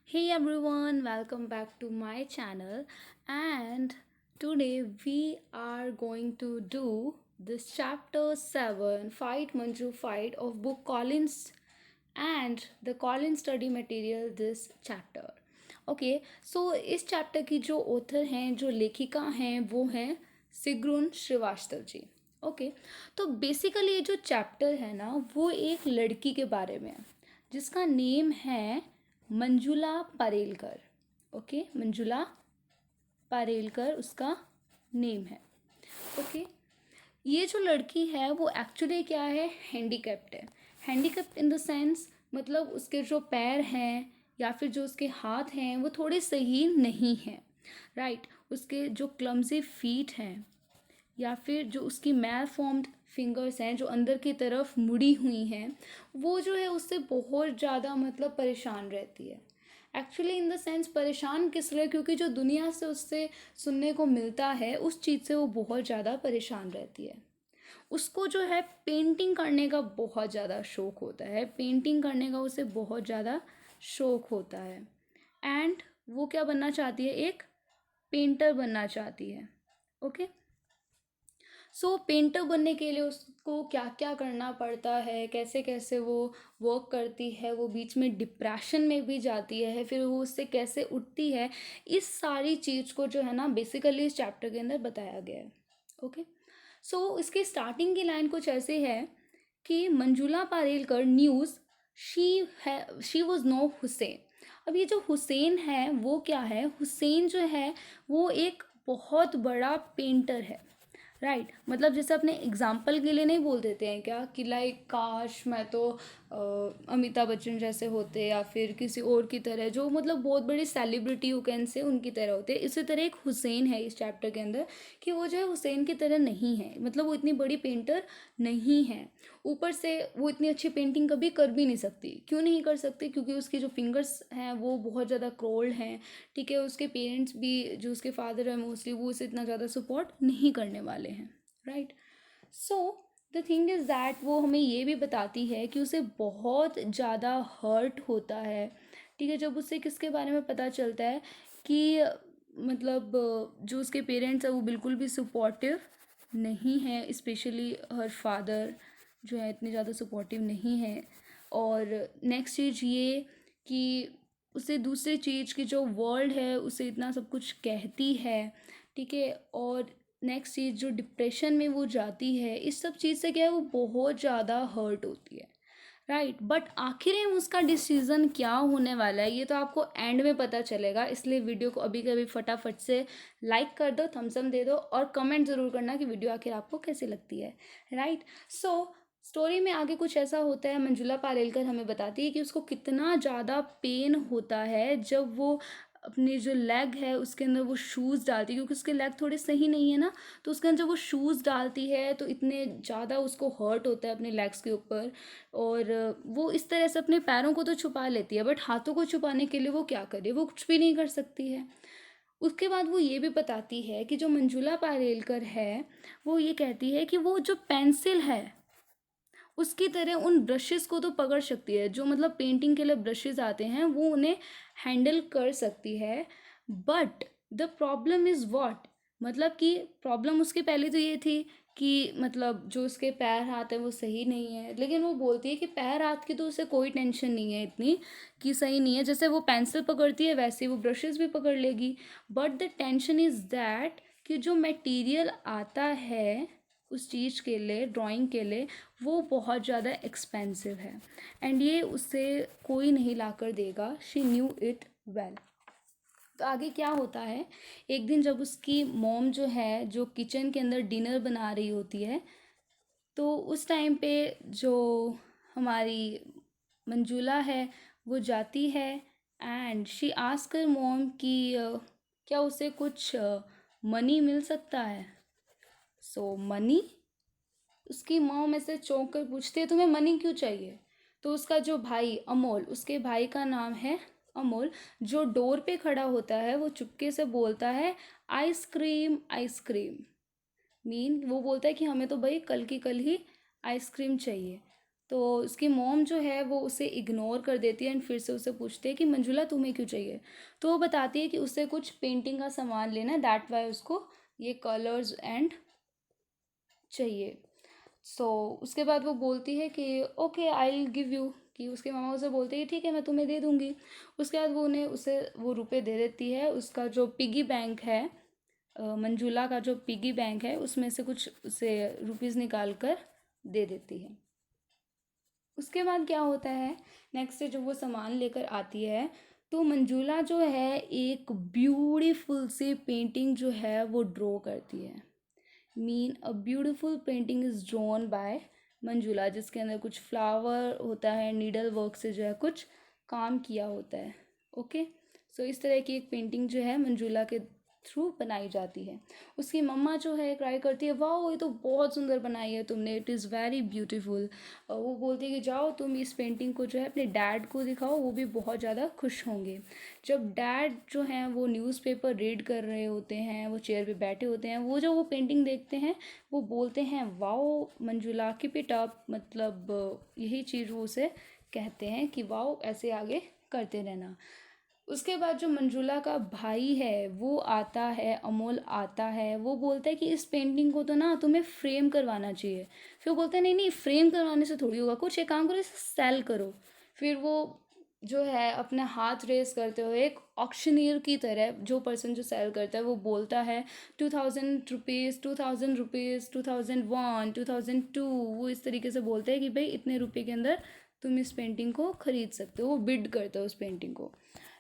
Hey everyone, welcome back to my channel. And today we are going to do this chapter 7 Fight Manju Fight of book Collins and the Collins study material this chapter. Okay so इस chapter की जो author हैं जो लेखिका हैं वो हैं सिग्रुन Srivastava ji. Okay तो बेसिकली ये जो चैप्टर है ना वो एक लड़की के बारे में है जिसका नेम है मंजुला पारेलकर. ओके मंजुला पारेलकर उसका नेम है. ओके ये जो लड़की है वो एक्चुअली क्या है, हैंडीकैप्ड है. हैंडीकैप्ड इन द सेंस मतलब उसके जो पैर हैं या फिर जो उसके हाथ हैं वो थोड़े सही नहीं हैं. राइट उसके जो क्लमजी फीट हैं या फिर जो उसकी मैल फॉर्म्ड फिंगर्स हैं जो अंदर की तरफ मुड़ी हुई हैं वो जो है उससे बहुत ज़्यादा मतलब परेशान रहती है. एक्चुअली इन द सेंस परेशान किस लिए, क्योंकि जो दुनिया से उससे सुनने को मिलता है उस चीज़ से वो बहुत ज़्यादा परेशान रहती है. उसको जो है पेंटिंग करने का बहुत ज़्यादा शौक होता है. पेंटिंग करने का उसे बहुत ज़्यादा शौक होता है एंड वो क्या बनना चाहती है, एक पेंटर बनना चाहती है. ओके सो पेंटर बनने के लिए उसको क्या क्या करना पड़ता है, कैसे कैसे वो वर्क करती है, वो बीच में डिप्रेशन में भी जाती है, फिर वो उससे कैसे उठती है, इस सारी चीज़ को जो है ना बेसिकली इस चैप्टर के अंदर बताया गया है. ओके सो इसकी स्टार्टिंग की लाइन कुछ ऐसे है कि Manjula Parelkar news she was no Hussain. अब ये जो हुसैन है वो क्या है, हुसैन जो है वो एक बहुत बड़ा पेंटर है. राइट मतलब जैसे अपने एग्जाम्पल के लिए नहीं बोल देते हैं क्या कि लाइक काश मैं तो अमिताभ बच्चन जैसे होते या फिर किसी और की तरह जो मतलब बहुत बड़ी सेलिब्रिटी यू कैन से उनकी तरह होते. इसी तरह एक हुसैन है इस चैप्टर के अंदर कि वो जो है हुसैन की तरह नहीं है, मतलब वो इतनी बड़ी पेंटर नहीं है. ऊपर से वो इतनी अच्छी पेंटिंग कभी कर भी नहीं सकती. क्यों नहीं कर सकती, क्योंकि उसकी जो फिंगर्स हैं वो बहुत ज़्यादा क्रोल्ड हैं. ठीक है उसके पेरेंट्स भी जो उसके फादर है मोस्टली वो उसे इतना ज़्यादा सपोर्ट नहीं करने वाले हैं. Right so the thing is that वो हमें ये भी बताती है कि उसे बहुत ज़्यादा हर्ट होता है. ठीक है जब उसे किसके बारे में पता चलता है कि मतलब जो उसके पेरेंट्स हैं वो बिल्कुल भी सपोर्टिव नहीं है, स्पेशली हर फादर जो है इतने ज़्यादा सपोर्टिव नहीं है. और नेक्स्ट चीज़ ये कि उसे दूसरी चीज़ की जो वर्ल्ड है उसे इतना सब कुछ कहती है. ठीक है और नेक्स्ट चीज़ जो डिप्रेशन में वो जाती है, इस सब चीज़ से क्या है वो बहुत ज़्यादा हर्ट होती है. राइट बट आखिर में उसका डिसीज़न क्या होने वाला है ये तो आपको एंड में पता चलेगा, इसलिए वीडियो को अभी कभी फटाफट से लाइक कर दो, थम्स अप दे दो और कमेंट ज़रूर करना कि वीडियो आखिर आपको कैसी लगती है. राइट सो स्टोरी में आगे कुछ ऐसा होता है, मंजुला पालेलकर हमें बताती है कि उसको कितना ज़्यादा पेन होता है जब वो अपनी जो लेग है उसके अंदर वो शूज़ डालती है, क्योंकि उसके लेग थोड़े सही नहीं है ना, तो उसके अंदर जब वो शूज़ डालती है तो इतने ज़्यादा उसको हर्ट होता है अपने लेग्स के ऊपर. और वो इस तरह से अपने पैरों को तो छुपा लेती है बट हाथों को छुपाने के लिए वो क्या करे, वो कुछ भी नहीं कर सकती है. उसके बाद वो ये भी बताती है कि जो मंजुला पालेलकर है वो ये कहती है कि वो जो पेंसिल है उसकी तरह उन ब्रशेस को तो पकड़ सकती है, जो मतलब पेंटिंग के लिए ब्रशेस आते हैं वो उन्हें हैंडल कर सकती है. But the problem is what, मतलब कि प्रॉब्लम उसकी पहले तो ये थी कि मतलब जो उसके पैर हाथ है वो सही नहीं है, लेकिन वो बोलती है कि पैर हाथ की तो उसे कोई टेंशन नहीं है इतनी कि सही नहीं है, जैसे वो पेंसिल पकड़ती है वैसे वो ब्रशेस भी पकड़ लेगी. But the tension is that कि जो मटेरियल आता है उस चीज़ के लिए, ड्राइंग के लिए, वो बहुत ज़्यादा एक्सपेंसिव है एंड ये उससे कोई नहीं ला कर देगा. She knew it well. तो आगे क्या होता है, एक दिन जब उसकी मॉम जो है जो किचन के अंदर डिनर बना रही होती है तो उस टाइम पे जो हमारी मंजुला है वो जाती है and she ask her mom कि क्या उसे कुछ मनी मिल सकता है. सो मनी, उसकी मॉम ऐसे चौंक कर पूछती है तुम्हें मनी क्यों चाहिए. तो उसका जो भाई अमोल, उसके भाई का नाम है अमोल, जो डोर पे खड़ा होता है वो चुपके से बोलता है आइसक्रीम आइसक्रीम. मीन वो बोलता है कि हमें तो भाई कल की कल ही आइसक्रीम चाहिए. तो उसकी मॉम जो है वो उसे इग्नोर कर देती है एंड फिर से उसे पूछती है कि मंजुला तुम्हें क्यों चाहिए। तो वो बताती है कि उसे कुछ पेंटिंग का सामान लेना है, दैट वाई उसको ये कलर्स एंड चाहिए। उसके बाद वो बोलती है कि okay I will give you, कि उसके मामा उसे बोलते हैं कि ठीक है मैं तुम्हें दे दूँगी। उसके बाद वो उन्हें उसे वो रुपए दे देती है। उसका जो पिगी बैंक है, मंजुला का जो पिगी बैंक है उसमें से कुछ उसे रुपीज़ निकाल कर दे देती है। उसके बाद क्या होता है, नेक्स्ट डे जब वो सामान लेकर आती है तो मंजुला जो है एक ब्यूटीफुल सी पेंटिंग जो है वो ड्रॉ करती है। Mean a beautiful painting is drawn by Manjula, जिसके अंदर कुछ फ्लावर होता है, नीडल वर्क से जो है कुछ काम किया होता है। ओके, सो इस तरह की एक पेंटिंग जो है मंजुला के थ्रू बनाई जाती है। उसकी मम्मा जो है ट्राई करती है, वाह ये तो बहुत सुंदर बनाई है तुमने, इट इज़ वेरी ब्यूटीफुल। वो बोलती है कि जाओ तुम इस पेंटिंग को जो है अपने डैड को दिखाओ, वो भी बहुत ज़्यादा खुश होंगे। जब डैड जो हैं वो न्यूज़पेपर रीड कर रहे होते हैं, वो चेयर पे बैठे होते हैं, वो जो वो पेंटिंग देखते हैं वो बोलते हैं wow Manjula keep it up, मतलब यही चीज़ वो उसे कहते हैं कि वाओ ऐसे आगे करते रहना। उसके बाद जो मंजुला का भाई है वो आता है, अमोल आता है, वो बोलता है कि इस पेंटिंग को तो ना तुम्हें फ्रेम करवाना चाहिए। फिर वो बोलते हैं नहीं नहीं फ्रेम करवाने से थोड़ी होगा, कुछ एक काम करो इसे सेल करो। फिर वो जो है अपना हाथ रेस करते हुए एक ऑक्शनियर की तरह, जो पर्सन जो सेल करता है वो बोलता है 2000 रुपीज़, 2000 रुपीज़, 2001, 2002, वो इस तरीके से बोलते हैं कि भाई इतने रुपए के अंदर तुम इस पेंटिंग को खरीद सकते हो। वो बिड करते हो उस पेंटिंग को,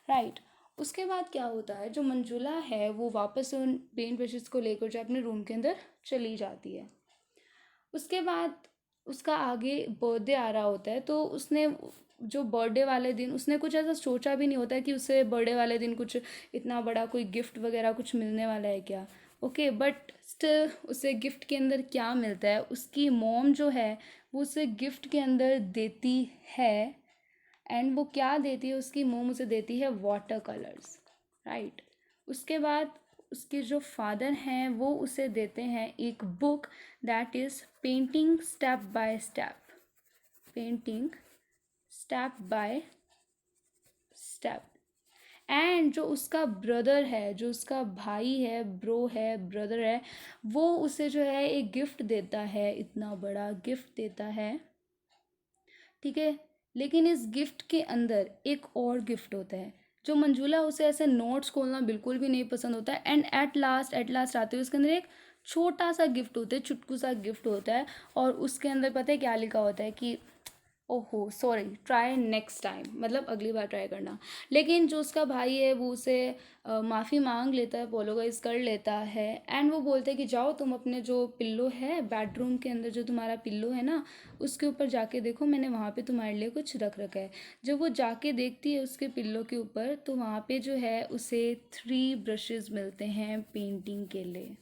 राइट। उसके बाद क्या होता है, जो मंजुला है वो वापस उन पेंट ब्रशेस को लेकर जो अपने रूम के अंदर चली जाती है। उसके बाद उसका आगे बर्थडे आ रहा होता है, तो उसने जो बर्थडे वाले दिन उसने कुछ ऐसा सोचा भी नहीं होता है कि उसे बर्थडे वाले दिन कुछ इतना बड़ा कोई गिफ्ट वगैरह कुछ मिलने वाला है क्या। ओके, बट स्टिल उसे गिफ्ट के अंदर क्या मिलता है, उसकी मॉम जो है वो उसे गिफ्ट के अंदर देती है। एंड वो क्या देती है, उसकी मोम उसे देती है वाटर कलर्स, राइट। उसके बाद उसके जो फादर हैं वो उसे देते हैं एक book, that is painting step by step, painting step by step. And जो उसका ब्रदर है, जो उसका भाई है, ब्रो है, ब्रदर है, वो उसे जो है एक गिफ्ट देता है, इतना बड़ा गिफ्ट देता है, ठीक है। लेकिन इस गिफ्ट के अंदर एक और गिफ्ट होता है, जो मंजुला उसे ऐसे नोट्स खोलना बिल्कुल भी नहीं पसंद होता है। एंड एट लास्ट आते हुए उसके अंदर एक छोटा सा गिफ्ट होता है, चुटकू सा गिफ्ट होता है। और उसके अंदर पता है क्या लिखा होता है कि ओहो सॉरी, ट्राई नेक्स्ट टाइम, मतलब अगली बार ट्राई करना। लेकिन जो उसका भाई है वो उसे माफ़ी मांग लेता है, अपोलोगाइज कर लेता है। एंड वो बोलते हैं कि जाओ तुम अपने जो पिल्लो है बेडरूम के अंदर, जो तुम्हारा पिल्लो है ना उसके ऊपर जाके देखो, मैंने वहाँ पे तुम्हारे लिए कुछ रख रखा है। जब वो जाके देखती है उसके पिल्लो के ऊपर, तो वहाँ पे जो है उसे 3 ब्रशेस मिलते हैं पेंटिंग के लिए।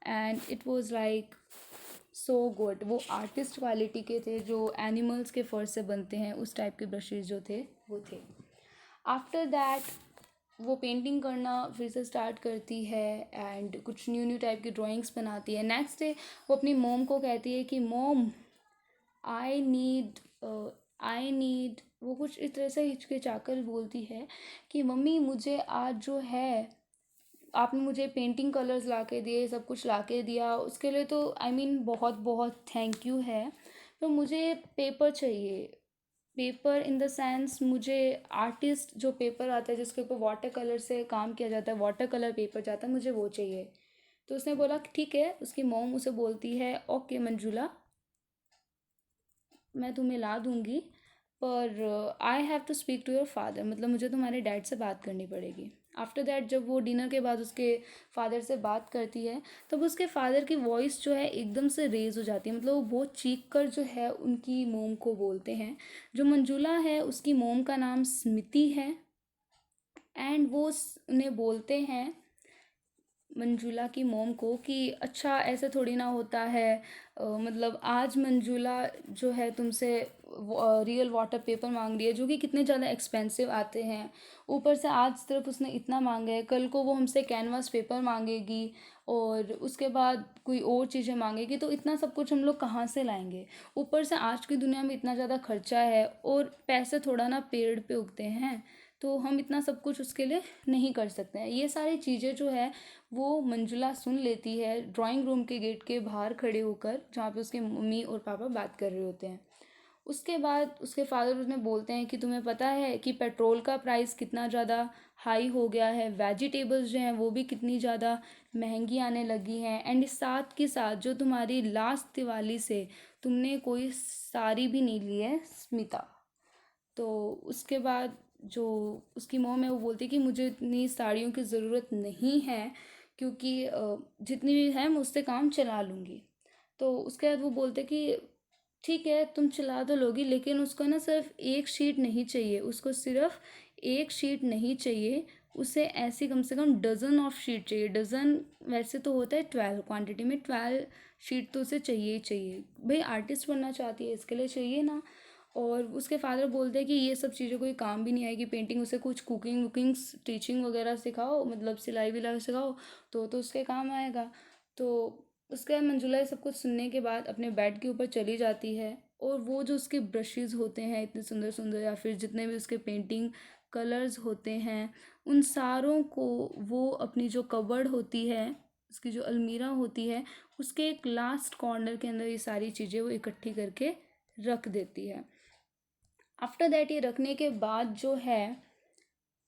And it was like so good. वो आर्टिस्ट क्वालिटी के थे, जो एनिमल्स के फर से बनते हैं उस टाइप के ब्रशेज जो थे वो थे। आफ्टर दैट वो पेंटिंग करना फिर से स्टार्ट करती है एंड कुछ न्यू न्यू टाइप की ड्राइंग्स बनाती है। नेक्स्ट डे वो अपनी मोम को कहती है कि मोम आई नीड आई नीड, वो कुछ इस तरह से हिचकिचाकर बोलती है कि मम्मी मुझे आज जो है आपने मुझे पेंटिंग कलर्स ला के दिए, सब कुछ ला के दिया, उसके लिए तो आई मीन बहुत बहुत थैंक यू है। तो मुझे पेपर चाहिए, पेपर इन द सेंस मुझे आर्टिस्ट जो पेपर आता है जिसके ऊपर वाटर कलर से काम किया जाता है, वाटर कलर पेपर जाता है, मुझे वो चाहिए। तो उसने बोला कि ठीक है। उसकी मॉम उसे बोलती है ओके मंजुला मैं तुम्हें ला दूंगी, पर I have to speak to your father, मतलब मुझे तुम्हारे डैड से बात करनी पड़ेगी। आफ्टर दैट जब वो डिनर के बाद उसके फादर से बात करती है, तब उसके फादर की वॉइस जो है एकदम से रेज हो जाती है, मतलब वो बहुत चीख कर जो है उनकी मोम को बोलते हैं। जो मंजुला है उसकी मोम का नाम स्मिति है। एंड वो उन्हें बोलते हैं मंजुला की मॉम को कि अच्छा ऐसे थोड़ी ना होता है, मतलब आज मंजुला जो है तुमसे रियल वाटर पेपर मांग रही है जो कि कितने ज़्यादा एक्सपेंसिव आते हैं, ऊपर से आज सिर्फ उसने इतना मांगा है, कल को वो हमसे कैनवास पेपर मांगेगी और उसके बाद कोई और चीज़ें मांगेगी, तो इतना सब कुछ हम लोग कहाँ से लाएंगे। ऊपर से आज की दुनिया में इतना ज़्यादा खर्चा है और पैसे थोड़ा ना पेड़ पे उगते हैं, तो हम इतना सब कुछ उसके लिए नहीं कर सकते हैं। ये सारी चीज़ें जो है वो मंजुला सुन लेती है ड्राइंग रूम के गेट के बाहर खड़े होकर, जहाँ पे उसके मम्मी और पापा बात कर रहे होते हैं। उसके बाद उसके फादर उसमें बोलते हैं कि तुम्हें पता है कि पेट्रोल का प्राइस कितना ज़्यादा हाई हो गया है, वेजिटेबल्स जो हैं वो भी कितनी ज़्यादा महंगी आने लगी हैं, एंड इस साथ के साथ जो तुम्हारी लास्ट दिवाली से तुमने कोई साड़ी भी नहीं ली है स्मिता। तो उसके बाद जो उसकी मॉम है वो बोलती है कि मुझे इतनी साड़ियों की ज़रूरत नहीं है, क्योंकि जितनी भी है मैं उससे काम चला लूँगी। तो उसके बाद वो बोलते कि ठीक है तुम चला तो लोगी, लेकिन उसको ना सिर्फ एक शीट नहीं चाहिए, उसको सिर्फ एक शीट नहीं चाहिए, उसे ऐसी कम से कम डज़न ऑफ शीट चाहिए। डज़न वैसे तो होता है 12, क्वांटिटी में 12 शीट तो उसे चाहिए ही चाहिए। भाई आर्टिस्ट बनना चाहती है, इसके लिए चाहिए ना। और उसके फादर बोलते हैं कि ये सब चीज़ें कोई काम भी नहीं आएगी, पेंटिंग, उसे कुछ कुकिंग वुकिंग टीचिंग वगैरह सिखाओ, मतलब सिलाई विलाई सिखाओ, तो उसके काम आएगा। तो उसके बाद मंजुला ये सब कुछ सुनने के बाद अपने बेड के ऊपर चली जाती है, और वो जो उसके ब्रशेज़ होते हैं इतने सुंदर सुंदर, या फिर जितने भी उसके पेंटिंग कलर्स होते हैं, उन सारों को वो अपनी जो कबर्ड होती है, उसकी जो अलमीरा होती है, उसके एक लास्ट कॉर्नर के अंदर ये सारी चीज़ें वो इकट्ठी करके रख देती है। आफ्टर दैट ये रखने के बाद जो है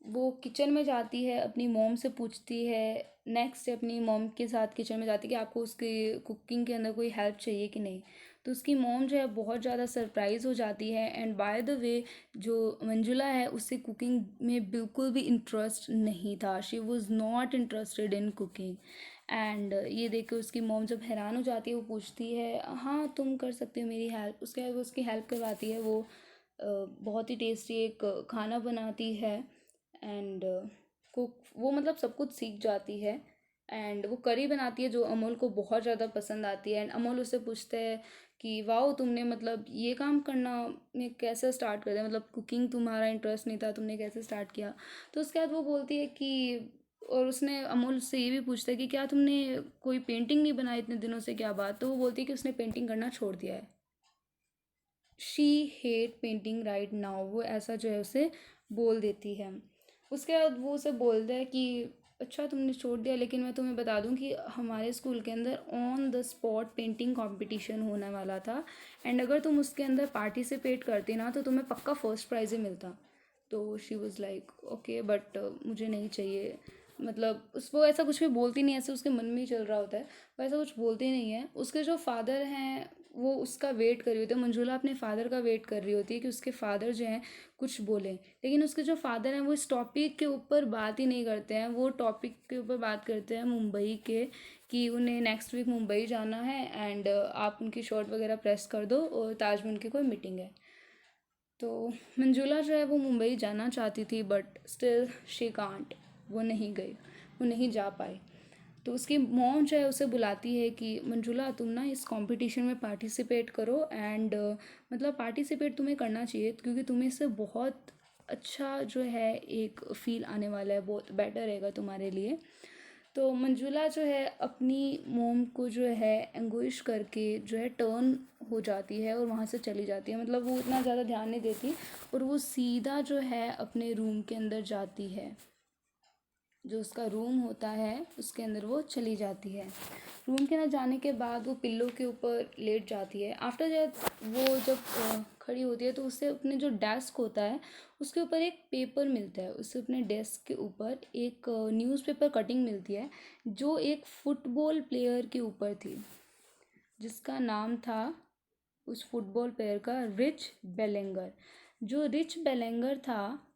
वो किचन में जाती है, अपनी मॉम से पूछती है, नेक्स्ट अपनी मॉम के साथ किचन में जाती है कि आपको उसकी कुकिंग के अंदर कोई हेल्प चाहिए कि नहीं। तो उसकी मॉम जो है बहुत ज़्यादा सरप्राइज़ हो जाती है, एंड बाय द वे जो मंजुला है उससे कुकिंग में बिल्कुल भी इंटरेस्ट नहीं था, she was not interested in cooking. And ये देख के उसकी मॉम जब हैरान हो जाती है, वो पूछती है हाँ तुम कर सकते हो मेरी हेल्प। उसके बाद वो उसकी हेल्प करवाती है, वो बहुत ही टेस्टी एक खाना बनाती है, एंड कुक वो मतलब सब कुछ सीख जाती है। एंड वो करी बनाती है जो अमोल को बहुत ज़्यादा पसंद आती है, एंड अमोल उससे पूछते हैं कि वाओ तुमने मतलब ये काम करना में कैसे स्टार्ट कर दिया, मतलब कुकिंग तुम्हारा इंटरेस्ट नहीं था, तुमने कैसे स्टार्ट किया। तो उसके बाद वो बोलती है कि, और उसने अमोल से ये भी पूछता है कि क्या तुमने कोई पेंटिंग नहीं बनाई इतने दिनों से, क्या बात। तो वो बोलती है कि उसने पेंटिंग करना छोड़ दिया है, she hate painting right now, वो ऐसा जो है उसे बोल देती है। उसके बाद वो उसे बोलता है कि अच्छा तुमने छोड़ दिया, लेकिन मैं तुम्हें बता दूं कि हमारे स्कूल के अंदर on the spot painting competition होने वाला था, एंड अगर तुम उसके अंदर पार्टिसिपेट करती ना तो तुम्हें पक्का फर्स्ट प्राइज़ ही मिलता। तो she was like okay but मुझे नहीं चाहिए, मतलब उस वो ऐसा कुछ भी बोलती नहीं है, ऐसे उसके मन में ही चल रहा होता है, वो ऐसा कुछ बोलती नहीं है। उसके जो फादर हैं वो उसका वेट कर रही होती है, मंजुला अपने फादर का वेट कर रही होती है कि उसके फादर जो हैं कुछ बोलें, लेकिन उसके जो फादर हैं वो इस टॉपिक के ऊपर बात ही नहीं करते हैं। वो टॉपिक के ऊपर बात करते हैं मुंबई के, कि उन्हें नेक्स्ट वीक मुंबई जाना है, एंड आप उनकी शर्ट वगैरह प्रेस कर दो और ताज में उनकी कोई मीटिंग है। तो मंजुला जो है वो मुंबई जाना चाहती थी, बट स्टिल शी कांट, वो नहीं गई, वो नहीं जा पाई। तो उसकी मॉम जो है उसे बुलाती है कि मंजुला तुम ना इस कंपटीशन में पार्टिसिपेट करो, एंड मतलब पार्टिसिपेट तुम्हें करना चाहिए, क्योंकि तुम्हें इससे बहुत अच्छा जो है एक फील आने वाला है, बहुत बेटर रहेगा तुम्हारे लिए। तो मंजुला जो है अपनी मोम को जो है एंगुइश करके जो है टर्न हो जाती है और वहाँ से चली जाती है, मतलब वो इतना ज़्यादा ध्यान नहीं देती, और वो सीधा जो है अपने रूम के अंदर जाती है, जो उसका रूम होता है उसके अंदर वो चली जाती है। रूम के अंदर जाने के बाद वो पिल्लो के ऊपर लेट जाती है। आफ्टर दैट वो जब खड़ी होती है तो उससे अपने जो डेस्क होता है उसके ऊपर एक पेपर मिलता है, उससे अपने डेस्क के ऊपर एक न्यूज़पेपर कटिंग मिलती है जो एक फुटबॉल प्लेयर के ऊपर थी, जिसका नाम था उस फुटबॉल प्लेयर का रिच बेलेंगर। जो रिच बेलेंगर था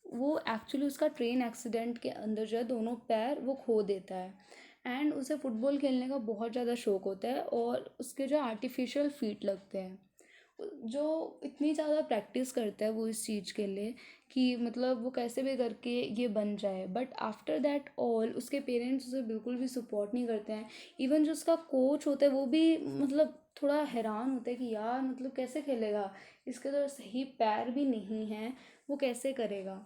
वो एक्चुअली उसका ट्रेन एक्सीडेंट के अंदर जो है दोनों पैर वो खो देता है, एंड उसे फुटबॉल खेलने का बहुत ज़्यादा शौक होता है और उसके जो आर्टिफिशियल फीट लगते हैं, जो इतनी ज़्यादा प्रैक्टिस करता है वो इस चीज़ के लिए कि मतलब वो कैसे भी करके ये बन जाए, बट आफ्टर दैट ऑल उसके पेरेंट्स उसे बिल्कुल भी सपोर्ट नहीं करते हैं। इवन जो उसका कोच होता है वो भी मतलब थोड़ा हैरान होता है कि यार मतलब कैसे खेलेगा, इसके तो सही पैर भी नहीं हैं, वो कैसे करेगा।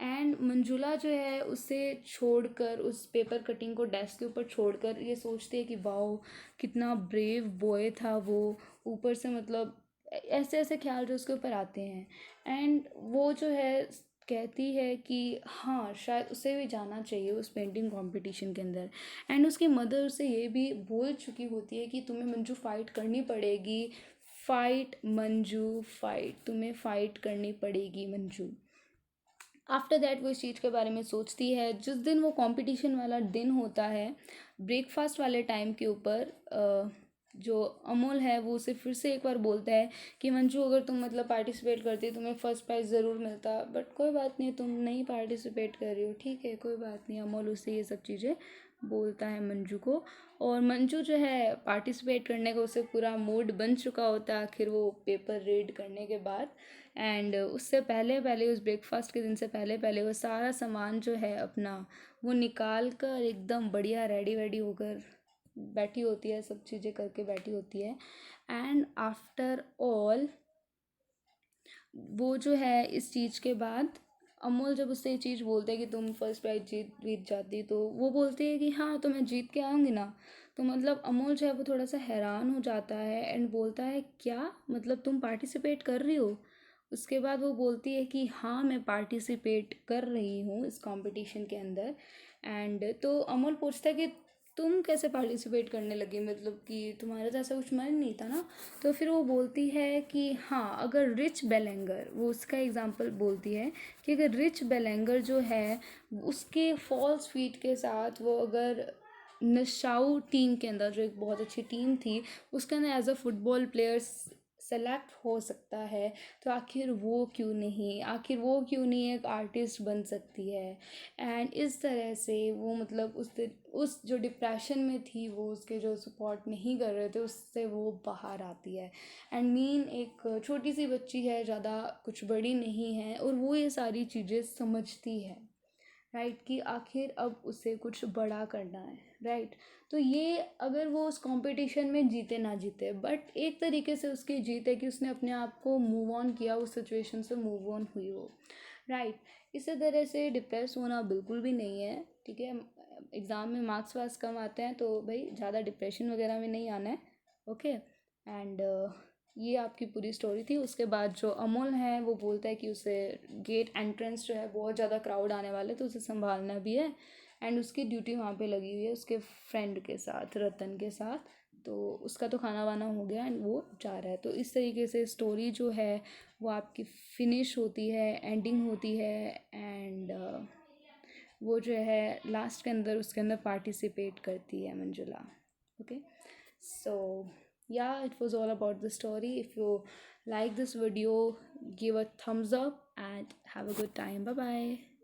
एंड मंजुला जो है उसे छोड़कर, उस पेपर कटिंग को डेस्क के ऊपर छोड़कर ये सोचती है कि वाओ कितना ब्रेव बॉय था वो, ऊपर से मतलब ऐसे ऐसे ख्याल जो उसके ऊपर आते हैं। एंड वो जो है कहती है कि हाँ शायद उसे भी जाना चाहिए उस पेंटिंग कंपटीशन के अंदर। एंड उसकी मदर उसे ये भी बोल चुकी होती है कि तुम्हें मंजू फ़ाइट करनी पड़ेगी, फाइट मंजू फाइट, तुम्हें फ़ाइट करनी पड़ेगी मंजू। आफ्टर दैट वो इस चीज़ के बारे में सोचती है। जिस दिन वो कंपटीशन वाला दिन होता है, ब्रेकफास्ट वाले टाइम के ऊपर जो अमोल है वो उसे फिर से एक बार बोलता है कि मंजू अगर तुम मतलब पार्टिसिपेट करती तुम्हें फर्स्ट प्राइज़ ज़रूर मिलता, बट कोई बात नहीं तुम नहीं पार्टिसिपेट कर रही हो, ठीक है कोई बात नहीं। अमोल उसे ये सब चीज़ें बोलता है मंजू को। और मंजू जो है पार्टिसिपेट करने का उसे पूरा मूड बन चुका होता है आखिर वो पेपर रीड करने के बाद। एंड उससे पहले पहले, उस ब्रेकफास्ट के दिन से पहले पहले वो सारा सामान जो है अपना वो निकाल कर एकदम बढ़िया रेडी वेडी होकर बैठी होती है, सब चीज़ें करके बैठी होती है। एंड आफ्टर ऑल वो जो है इस चीज़ के बाद अमोल जब उससे ये चीज़ बोलते हैं कि तुम फर्स्ट प्राइज जीत जाती, तो वो बोलती है कि हाँ तो मैं जीत के आऊँगी ना। तो मतलब अमोल जो है वो थोड़ा सा हैरान हो जाता है एंड बोलता है क्या मतलब तुम पार्टिसिपेट कर रही हो। उसके बाद वो बोलती है कि हाँ मैं पार्टिसिपेट कर रही हूँ इस कंपटीशन के अंदर। एंड तो अमोल पूछता है कि तुम कैसे पार्टिसिपेट करने लगी, मतलब कि तुम्हारा तो ऐसा कुछ मन नहीं था ना। तो फिर वो बोलती है कि हाँ अगर रिच बेलेंगर, वो उसका एग्जांपल बोलती है कि अगर रिच बेलेंगर जो है उसके फॉल्स फीट के साथ वो अगर नशाऊ टीम के अंदर, जो एक बहुत अच्छी टीम थी उसके अंदर as a football player select हो सकता है, तो आखिर वो क्यों नहीं, आखिर वो क्यों नहीं एक आर्टिस्ट बन सकती है। एंड इस तरह से वो मतलब उस जो डिप्रेशन में थी, वो उसके जो सपोर्ट नहीं कर रहे थे उससे वो बाहर आती है। एंड मीन एक छोटी सी बच्ची है, ज़्यादा कुछ बड़ी नहीं है, और वो ये सारी चीज़ें समझती है, राइट, कि आखिर अब उसे कुछ बड़ा करना है, राइट। तो ये अगर वो उस कंपटीशन में जीते ना जीते, बट एक तरीके से उसकी जीत है कि उसने अपने आप को मूव ऑन किया, उस सिचुएशन से मूव ऑन हुई वो, राइट। इसी तरह से डिप्रेस होना बिल्कुल भी नहीं है, ठीक है। एग्ज़ाम में मार्क्स वार्क्स कम आते हैं तो भाई ज़्यादा डिप्रेशन वगैरह में नहीं आना है, ओके। एंड ये आपकी पूरी स्टोरी थी। उसके बाद जो अमोल है वो बोलता है कि उसे गेट एंट्रेंस जो है बहुत ज़्यादा क्राउड आने वाले, तो उसे संभालना भी है। एंड उसकी ड्यूटी वहाँ पे लगी हुई है उसके फ्रेंड के साथ, रतन के साथ। तो उसका तो खाना वाना हो गया एंड वो जा रहा है। तो इस तरीके से स्टोरी जो है वो आपकी फिनिश होती है, एंडिंग होती है। एंड वो जो है लास्ट के अंदर उसके अंदर पार्टिसिपेट करती है Manjula, okay. So yeah, it was all about the story. If you like this video, give a thumbs up and have a good time. Bye bye.